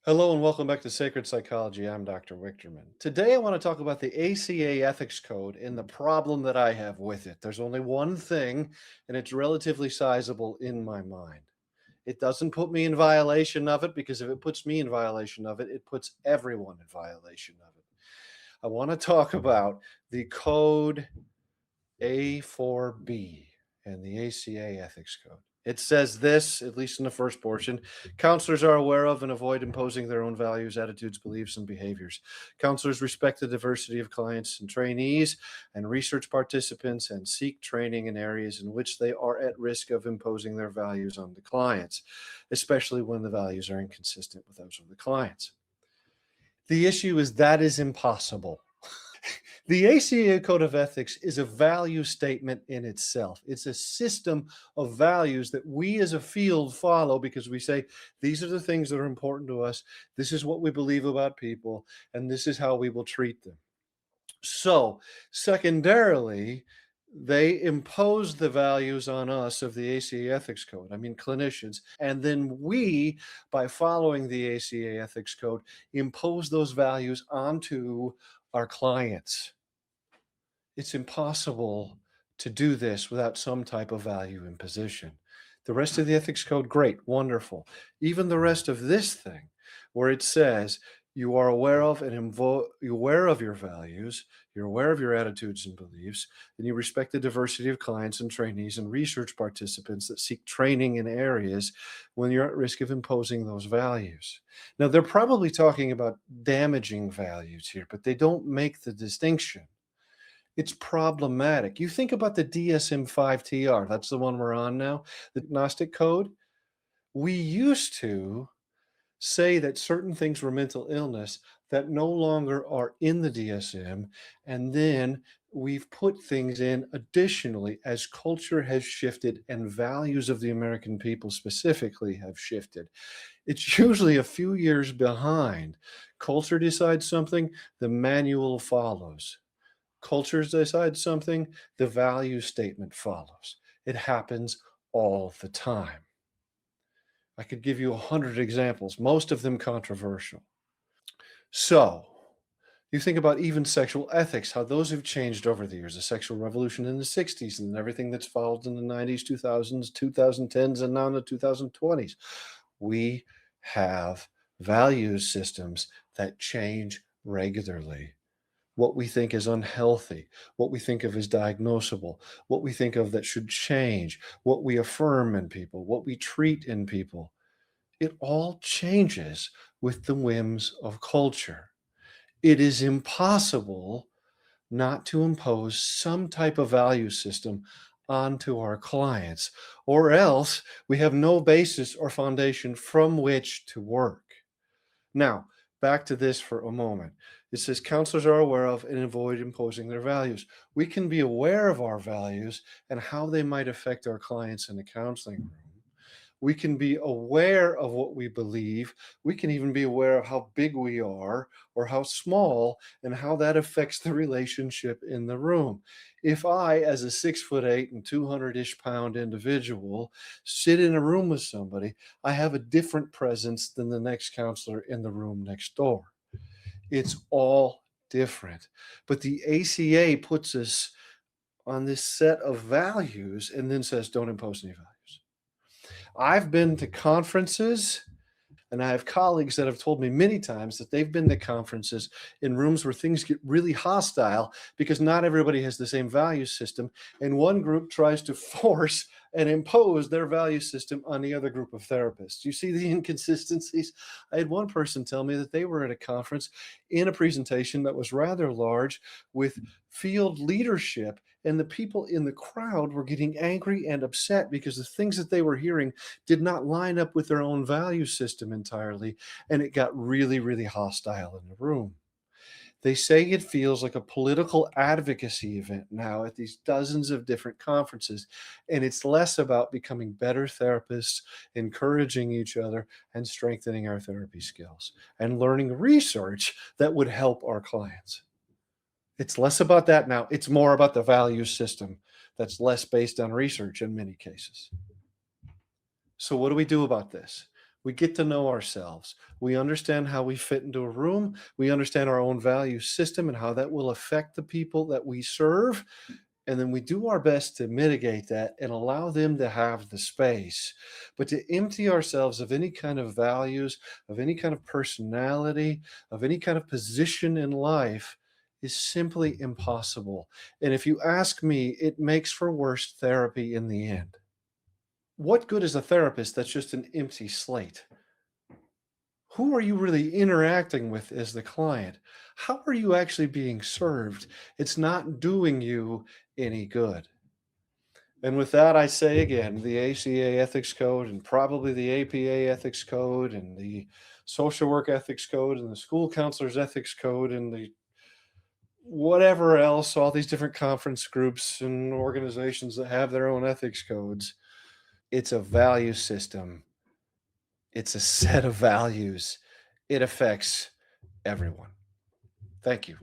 Hello and welcome back to Sacred Psychology. I'm Dr. Wichterman. Today I want to talk about the ACA Ethics Code and the problem that I have with it. There's only one thing, and it's relatively sizable in my mind. It doesn't put me in violation of it because if it puts me in violation of it, it puts everyone in violation of it. I want to talk about the Code A.4.b and the ACA Ethics Code. It says this, at least in the first portion: counselors are aware of and avoid imposing their own values, attitudes, beliefs, and behaviors. Counselors respect the diversity of clients and trainees and research participants and seek training in areas in which they are at risk of imposing their values on the clients, especially when the values are inconsistent with those of the clients. The issue is that is impossible. The ACA Code of Ethics is a value statement in itself. It's a system of values that we as a field follow because we say, these are the things that are important to us. This is what we believe about people, and this is how we will treat them. So, secondarily, they impose the values on us of the ACA Ethics Code, clinicians, and then we, by following the ACA Ethics Code, impose those values onto our clients. It's impossible to do this without some type of value imposition. The rest of the ethics code, great, wonderful. Even the rest of this thing, where it says you are aware of and you're aware of your values, you're aware of your attitudes and beliefs, and you respect the diversity of clients and trainees and research participants that seek training in areas when you're at risk of imposing those values. Now, they're probably talking about damaging values here, but they don't make the distinction. It's problematic. You think about the DSM-5 TR, that's the one we're on now, the diagnostic code. We used to say that certain things were mental illness that no longer are in the DSM, and then we've put things in additionally as culture has shifted and values of the American people specifically have shifted. It's usually a few years behind. Culture decides something, the manual follows. Cultures decide something, the value statement follows. It happens all the time. I could give you 100 examples, most of them controversial. So, you think about even sexual ethics, how those have changed over the years, the sexual revolution in the 60s and everything that's followed in the 90s, 2000s, 2010s, and now in the 2020s. We have value systems that change regularly. What we think is unhealthy, what we think of as diagnosable, what we think of that should change, what we affirm in people, what we treat in people. It all changes with the whims of culture. It is impossible not to impose some type of value system onto our clients, or else we have no basis or foundation from which to work. Now, back to this for a moment. It says counselors are aware of and avoid imposing their values. We can be aware of our values and how they might affect our clients in the counseling room. We can be aware of what we believe. We can even be aware of how big we are or how small and how that affects the relationship in the room. If I, as a 6'8" and 200-ish pound individual, sit in a room with somebody, I have a different presence than the next counselor in the room next door. It's all different. But the ACA puts us on this set of values and then says, don't impose any values. I've been to conferences, and I have colleagues that have told me many times that they've been to conferences in rooms where things get really hostile because not everybody has the same value system. And one group tries to force and impose their value system on the other group of therapists. You see the inconsistencies? I had one person tell me that they were at a conference in a presentation that was rather large with field leadership, and the people in the crowd were getting angry and upset because the things that they were hearing did not line up with their own value system entirely, and it got really, really hostile in the room. They say it feels like a political advocacy event now at these dozens of different conferences, and it's less about becoming better therapists, encouraging each other, and strengthening our therapy skills, and learning research that would help our clients. It's less about that now. It's more about the value system that's less based on research in many cases. So what do we do about this? We get to know ourselves. We understand how we fit into a room. We understand our own value system and how that will affect the people that we serve. And then we do our best to mitigate that and allow them to have the space. But to empty ourselves of any kind of values, of any kind of personality, of any kind of position in life is simply impossible. And if you ask me, it makes for worse therapy in the end. What good is a therapist that's just an empty slate? Who are you really interacting with as the client? How are you actually being served? It's not doing you any good. And with that, I say again, the ACA Ethics Code and probably the APA Ethics Code and the Social Work Ethics Code and the School Counselors Ethics Code and the whatever else, all these different conference groups and organizations that have their own ethics codes. It's a value system. It's a set of values. It affects everyone. Thank you.